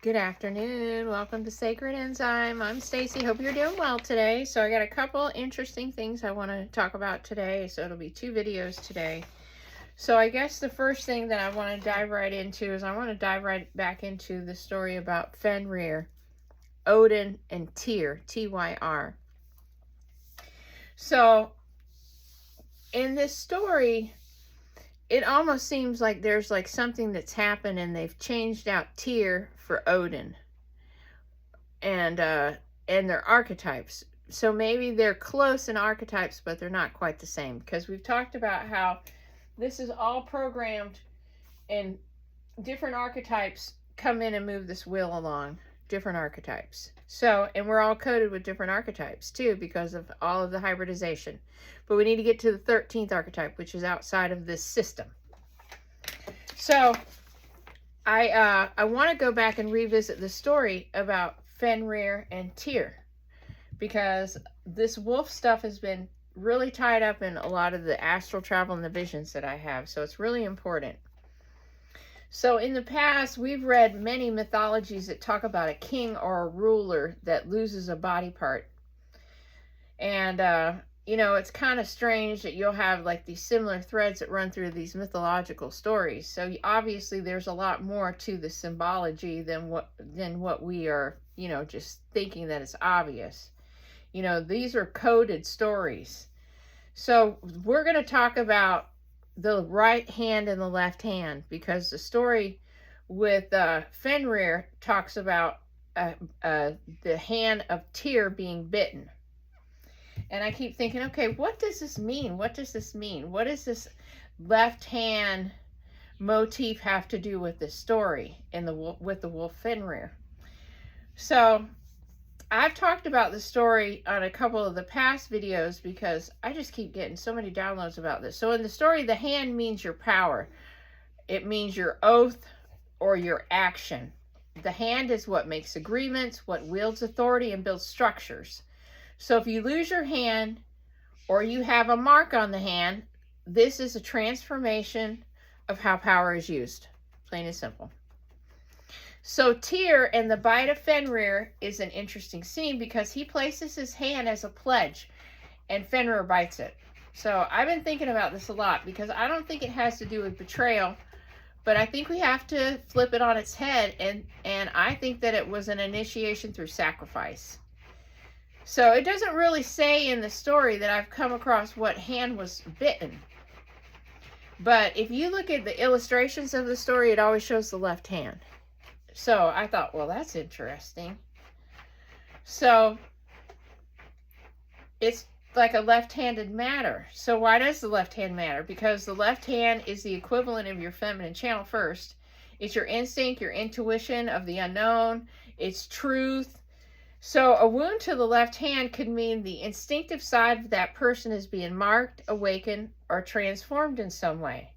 Good afternoon. Welcome to Sacred Enzyme. I'm Stacy. Hope you're doing well today. So I got a couple interesting things I want to talk about today. So it'll be 2 videos today. So I guess the first thing that I want to dive right into is I want to dive right back into the story about Fenrir, Odin, and Tyr, Tyr. So in this story, it almost seems like there's like something that's happened and they've changed out Tyr for Odin and their archetypes. So maybe they're close in archetypes, but they're not quite the same, because we've talked about how this is all programmed and different archetypes come in and move this wheel along, different archetypes. So, and we're all coded with different archetypes too because of all of the hybridization. But we need to get to the 13th archetype, which is outside of this system. So I want to go back and revisit the story about Fenrir and Tyr, because this wolf stuff has been really tied up in a lot of the astral travel and the visions that I have. So it's really important. So in the past, we've read many mythologies that talk about a king or a ruler that loses a body part. And, you know, it's kind of strange that you'll have like these similar threads that run through these mythological stories. So obviously there's a lot more to the symbology than what we are, you know, just thinking that it's obvious. You know, these are coded stories. So we're going to talk about the right hand and the left hand, because the story with Fenrir talks about the hand of Tyr being bitten. And I keep thinking, okay, what does this mean? What does this mean? What does this left hand motif have to do with this story with the wolf Fenrir? So I've talked about the story on a couple of the past videos because I just keep getting so many downloads about this. So in the story, the hand means your power. It means your oath or your action. The hand is what makes agreements, what wields authority, and builds structures. So if you lose your hand or you have a mark on the hand, this is a transformation of how power is used. Plain and simple. So Tyr and the bite of Fenrir is an interesting scene because he places his hand as a pledge and Fenrir bites it. So I've been thinking about this a lot because I don't think it has to do with betrayal, but I think we have to flip it on its head, and I think that it was an initiation through sacrifice. So it doesn't really say in the story that I've come across what hand was bitten. But if you look at the illustrations of the story, it always shows the left hand. So I thought, well, that's interesting. So it's like a left-handed matter. So why does the left hand matter? Because the left hand is the equivalent of your feminine channel first. It's your instinct, your intuition of the unknown. It's truth. So a wound to the left hand could mean the instinctive side of that person is being marked, awakened, or transformed in some way.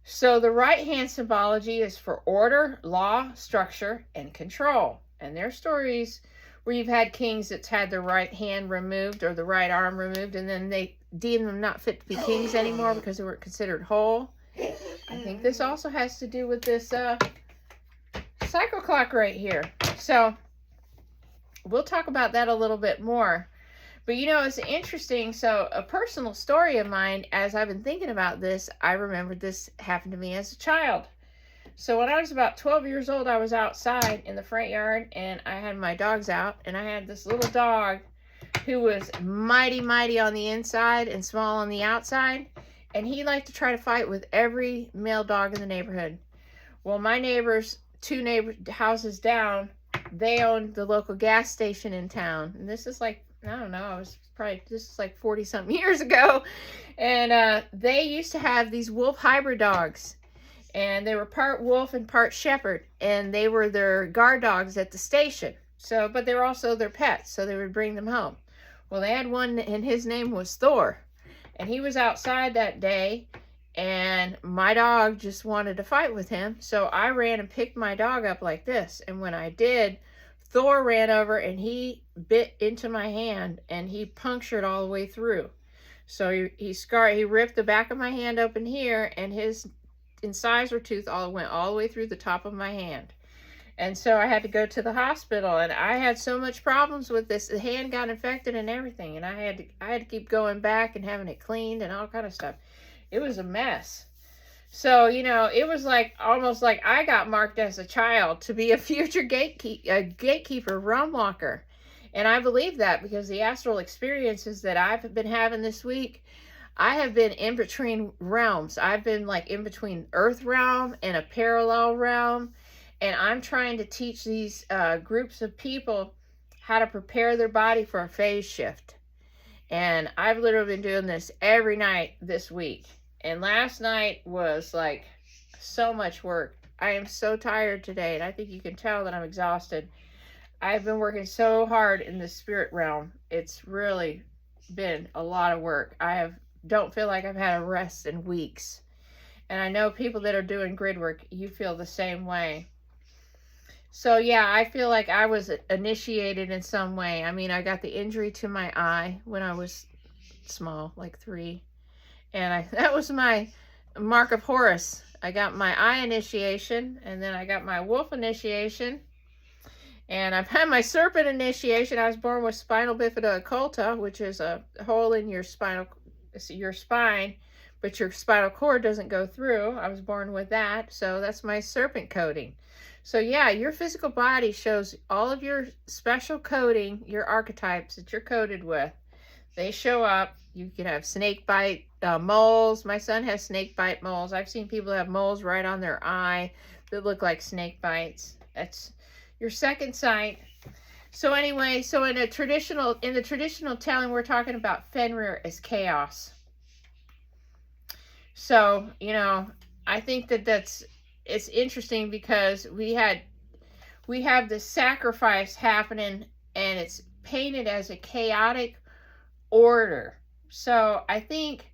So the right hand symbology is for order, law, structure, and control. And there are stories where you've had kings that's had their right hand removed or the right arm removed, and then they deem them not fit to be kings anymore because they weren't considered whole. I think this also has to do with this cycle clock right here. So we'll talk about that a little bit more. But you know, it's interesting. So a personal story of mine, as I've been thinking about this, I remembered this happened to me as a child. So when I was about 12 years old, I was outside in the front yard and I had my dogs out, and I had this little dog who was mighty, mighty on the inside and small on the outside. And he liked to try to fight with every male dog in the neighborhood. Well, my neighbors, 2 houses down, they owned the local gas station in town. And this is like, I don't know, this is like 40 something years ago. And they used to have these wolf hybrid dogs. And they were part wolf and part shepherd. And they were their guard dogs at the station. So, but they were also their pets. So they would bring them home. Well, they had one and his name was Thor. And he was outside that day. And my dog just wanted to fight with him. So I ran and picked my dog up like this. And when I did, Thor ran over and he bit into my hand and he punctured all the way through. So he ripped the back of my hand open here, and his incisor tooth went all the way through the top of my hand. And so I had to go to the hospital, and I had so much problems with this. The hand got infected and everything, and I had to keep going back and having it cleaned and all kind of stuff. It was a mess. So, you know, it was like almost like I got marked as a child to be a future gatekeeper, realm walker. And I believe that because the astral experiences that I've been having this week, I have been in between realms. I've been like in between Earth realm and a parallel realm. And I'm trying to teach these groups of people how to prepare their body for a phase shift. And I've literally been doing this every night this week. And last night was like so much work. I am so tired today, and I think you can tell that I'm exhausted. I've been working so hard in the spirit realm. It's really been a lot of work. Don't feel like I've had a rest in weeks. And I know people that are doing grid work, you feel the same way. So yeah, I feel like I was initiated in some way. I mean, I got the injury to my eye when I was small, like 3. And that was my mark of Horus. I got my eye initiation, and then I got my wolf initiation, and I've had my serpent initiation. I was born with spinal bifida occulta, which is a hole in your spine, but your spinal cord doesn't go through. I was born with that, so that's my serpent coding. So yeah, your physical body shows all of your special coding, your archetypes that you're coded with. They show up. You can have snake bite moles. My son has snake bite moles. I've seen people have moles right on their eye that look like snake bites. That's your second sight. So anyway, so in the traditional telling, we're talking about Fenrir as chaos. So, you know, I think it's interesting because we have this sacrifice happening, and it's painted as a chaotic order. So I think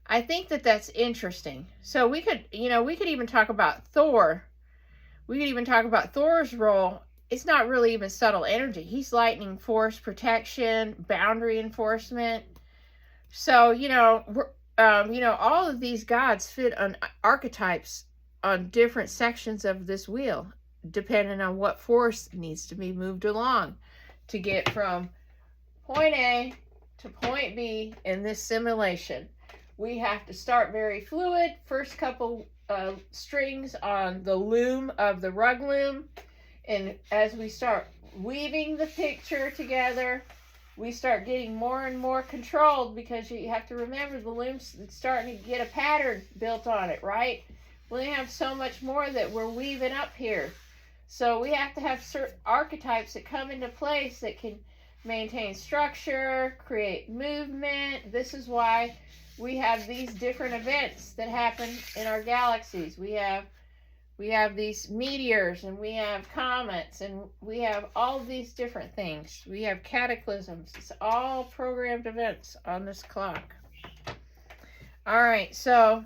that's interesting. So we could even talk about Thor. We could even talk about Thor's role. It's not really even subtle energy. He's lightning force protection, boundary enforcement. So, all of these gods fit on archetypes on different sections of this wheel, depending on what force needs to be moved along to get from point A to point B in this simulation. We have to start very fluid. First couple strings on the loom of the rug loom. And as we start weaving the picture together, we start getting more and more controlled, because you have to remember the loom's starting to get a pattern built on it, right? We have so much more that we're weaving up here. So we have to have certain archetypes that come into place that can maintain structure, create movement. This is why we have these different events that happen in our galaxies. We have these meteors, and we have comets, and we have all of these different things. We have cataclysms. It's all programmed events on this clock. All right, so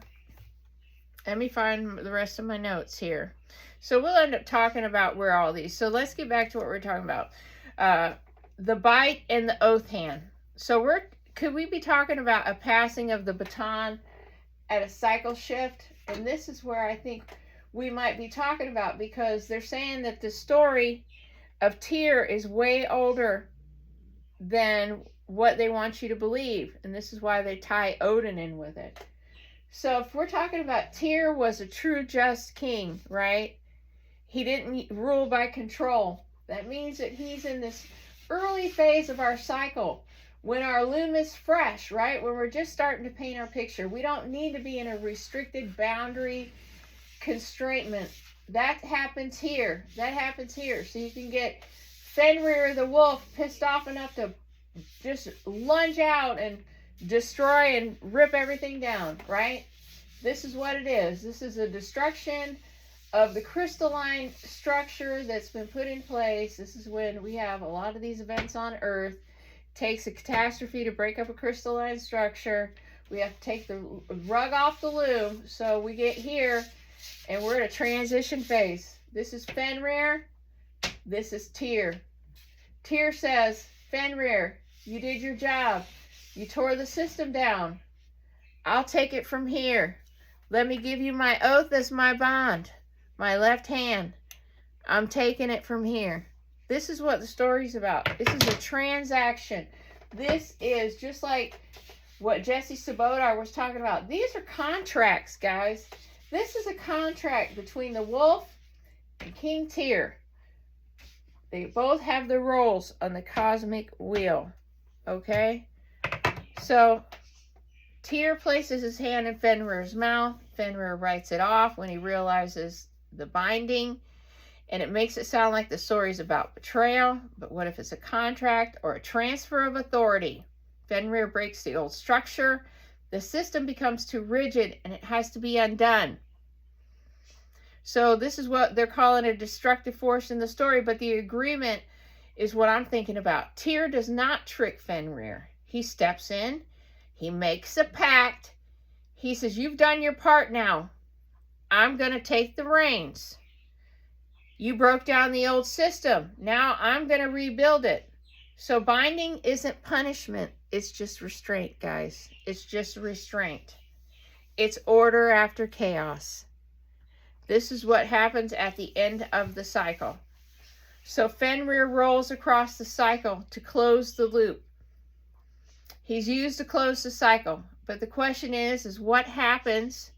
let me find the rest of my notes here. So we'll end up talking about where all these. So let's get back to what we're talking about. The bite and the oath hand. So could we be talking about a passing of the baton at a cycle shift? And this is where I think we might be talking about, because they're saying that the story of Tyr is way older than what they want you to believe. And this is why they tie Odin in with it. So if we're talking about Tyr was a true just king, right? He didn't rule by control. That means that he's in this early phase of our cycle, when our loom is fresh, right? When we're just starting to paint our picture. We don't need to be in a restricted boundary constraintment. That happens here. So you can get Fenrir the wolf pissed off enough to just lunge out and destroy and rip everything down, right? This is what it is. This is a destruction of the crystalline structure that's been put in place. This is when we have a lot of these events on Earth. It takes a catastrophe to break up a crystalline structure. We have to take the rug off the loom. So we get here, and we're in a transition phase. This is Fenrir. This is Tyr. Tyr says, Fenrir, you did your job. You tore the system down. I'll take it from here. Let me give you my oath as my bond. My left hand. I'm taking it from here. This is what the story's about. This is a transaction. This is just like what Jesse Sabodar was talking about. These are contracts, guys. This is a contract between the wolf and King Tyr. They both have their roles on the cosmic wheel. Okay? So, Tyr places his hand in Fenrir's mouth. Fenrir writes it off when he realizes the binding. And it makes it sound like the story's about betrayal. But what if it's a contract or a transfer of authority? Fenrir breaks the old structure. The system becomes too rigid and it has to be undone. So this is what they're calling a destructive force in the story. But the agreement is what I'm thinking about. Tyr does not trick Fenrir. He steps in. He makes a pact. He says, you've done your part now. I'm going to take the reins. You broke down the old system. Now I'm going to rebuild it. So binding isn't punishment. It's just restraint, guys. It's just restraint. It's order after chaos. This is what happens at the end of the cycle. So Fenrir rolls across the cycle to close the loop. He's used to close the cycle. But the question is what happens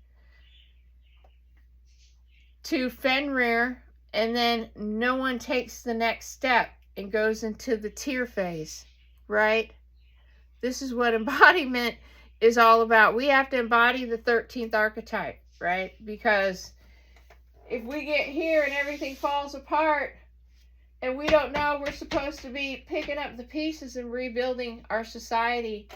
to Fenrir, and then no one takes the next step and goes into the Tyr phase, right? This is what embodiment is all about. We have to embody the 13th archetype, right? Because if we get here and everything falls apart and we don't know we're supposed to be picking up the pieces and rebuilding our society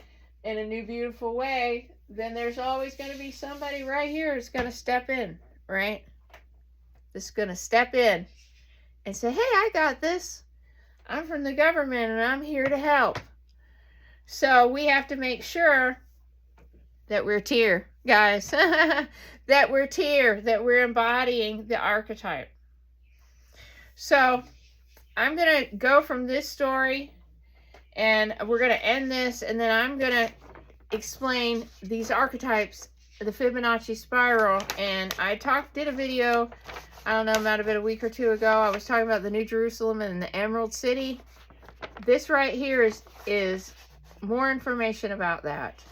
in a new, beautiful way, then there's always going to be somebody right here who's going to step in, right? That's going to step in and say, hey, I got this. I'm from the government and I'm here to help. So we have to make sure that we're Tyr, guys. That we're Tyr, that we're embodying the archetype. So I'm going to go from this story and we're going to end this, and then I'm going to explain these archetypes, the Fibonacci spiral. And I did a video, I don't know, about a week or two ago. I was talking about the New Jerusalem and the Emerald City. This right here is more information about that.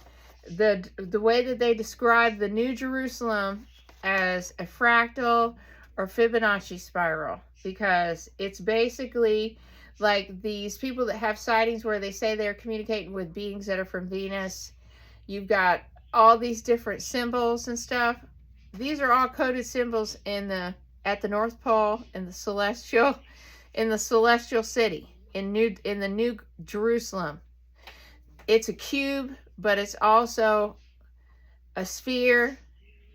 The way that they describe the New Jerusalem as a fractal or Fibonacci spiral, because it's basically like these people that have sightings where they say they're communicating with beings that are from Venus. You've got all these different symbols and stuff. These are all coded symbols at the North Pole in the celestial city in the New Jerusalem. It's a cube, but it's also a sphere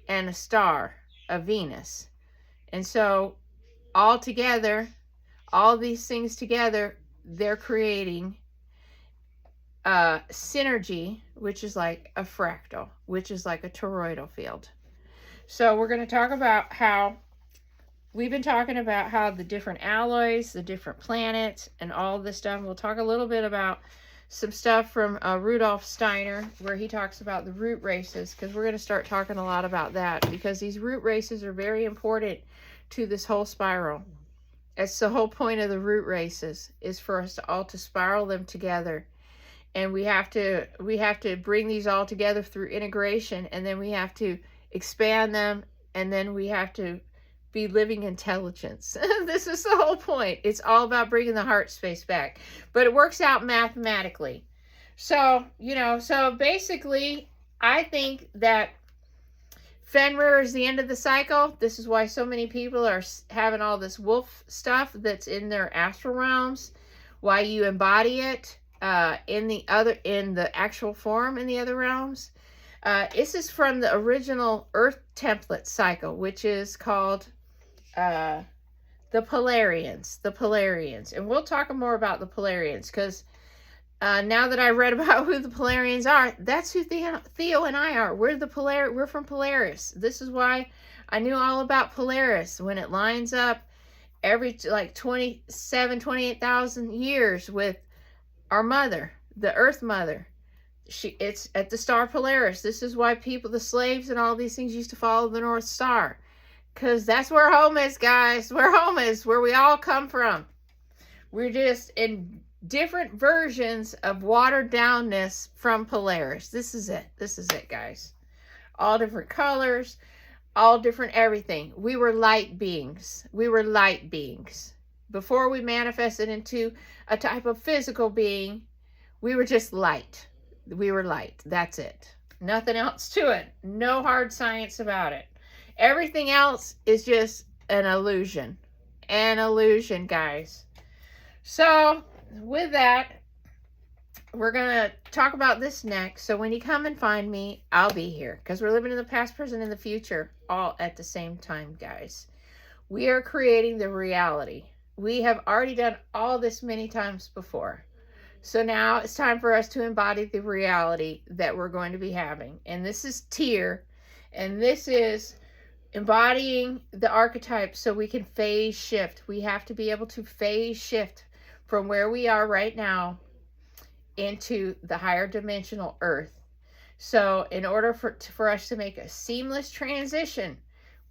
and a star of Venus. And so all together, all these things together, they're creating synergy, which is like a fractal, which is like a toroidal field. So we're going to talk about how we've been talking about how the different alloys, the different planets, and all this stuff. We'll talk a little bit about some stuff from Rudolf Steiner, where he talks about the root races, because we're going to start talking a lot about that, because these root races are very important to this whole spiral. That's the whole point of the root races, is for us all to spiral them together. And we have to bring these all together through integration, and then we have to expand them, and then we have to be living intelligence. This is the whole point. It's all about bringing the heart space back. But it works out mathematically. So, so basically, I think that Fenrir is the end of the cycle. This is why so many people are having all this wolf stuff that's in their astral realms. Why you embody it in the actual form in the other realms. This is from the original Earth template cycle, which is called the Polarians. And we'll talk more about the Polarians, because now that I read about who the Polarians are, that's who Theo and I are. We're from Polaris. This is why I knew all about Polaris, when it lines up every like 28,000 years with our mother, the Earth Mother. It's at the star Polaris. This is why the slaves and all these things used to follow the North Star. Because that's where home is, guys. Where home is, where we all come from. We're just in different versions of watered downness from Polaris. This is it. This is it, guys. All different colors, all different everything. We were light beings. We were light beings. Before we manifested into a type of physical being, we were just light. We were light. That's it. Nothing else to it. No hard science about it. Everything else is just an illusion. An illusion, guys. So, with that, we're going to talk about this next. So when you come and find me, I'll be here. Because we're living in the past, present, and the future all at the same time, guys. We are creating the reality. We have already done all this many times before. So now it's time for us to embody the reality that we're going to be having. And this is Tyr. And this is embodying the archetype so we can phase shift. We have to be able to phase shift from where we are right now into the higher dimensional earth. So in order for us to make a seamless transition,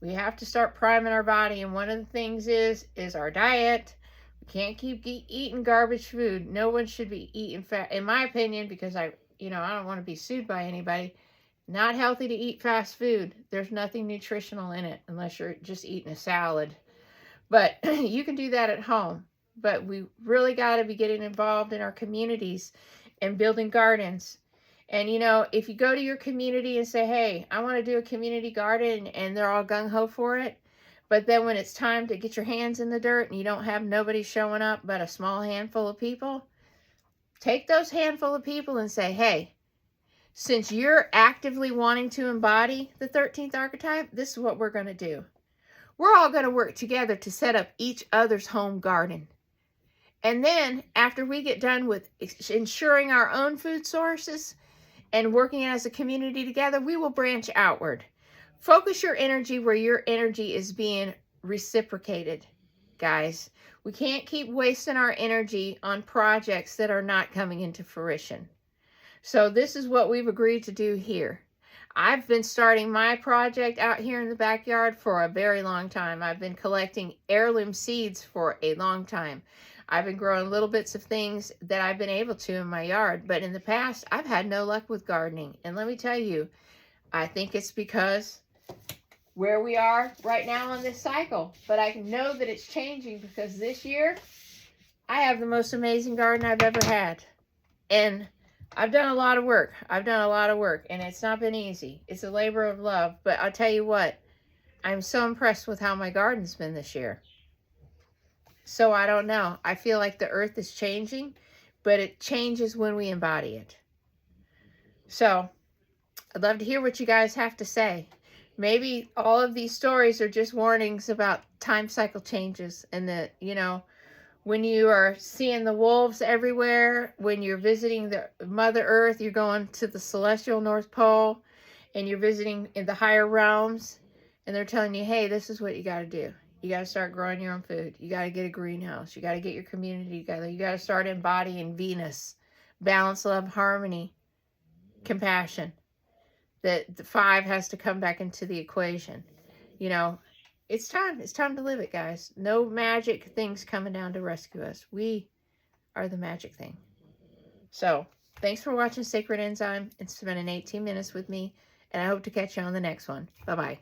we have to start priming our body. And one of the things is our diet. We can't keep eating garbage food. No one should be eating fat, in my opinion, because I don't want to be sued by anybody. Not healthy to eat fast food. There's nothing nutritional in it unless you're just eating a salad. But you can do that at home. But we really got to be getting involved in our communities and building gardens. And, if you go to your community and say, hey, I want to do a community garden, and they're all gung-ho for it, but then when it's time to get your hands in the dirt and you don't have nobody showing up but a small handful of people, take those handful of people and say, hey, since you're actively wanting to embody the 13th archetype, this is what we're going to do. We're all going to work together to set up each other's home garden. And then after we get done with ensuring our own food sources and working as a community together, we will branch outward. Focus your energy where your energy is being reciprocated, guys. We can't keep wasting our energy on projects that are not coming into fruition. So this is what we've agreed to do here. I've been starting my project out here in the backyard for a very long time. I've been collecting heirloom seeds for a long time. I've been growing little bits of things that I've been able to in my yard. But in the past, I've had no luck with gardening. And let me tell you, I think it's because where we are right now on this cycle. But I know that it's changing because this year, I have the most amazing garden I've ever had. And I've done a lot of work. And it's not been easy. It's a labor of love. But I'll tell you what, I'm so impressed with how my garden's been this year. So I don't know. I feel like the earth is changing, but it changes when we embody it. So I'd love to hear what you guys have to say. Maybe all of these stories are just warnings about time cycle changes and that, when you are seeing the wolves everywhere, when you're visiting the Mother Earth, you're going to the celestial North Pole and you're visiting in the higher realms and they're telling you, hey, this is what you got to do. You got to start growing your own food. You got to get a greenhouse. You got to get your community together. You got to start embodying Venus, balance, love, harmony, compassion. That the 5 has to come back into the equation. It's time. It's time to live it, guys. No magic things coming down to rescue us. We are the magic thing. So, thanks for watching Sacred Enzyme and spending 18 minutes with me. And I hope to catch you on the next one. Bye-bye.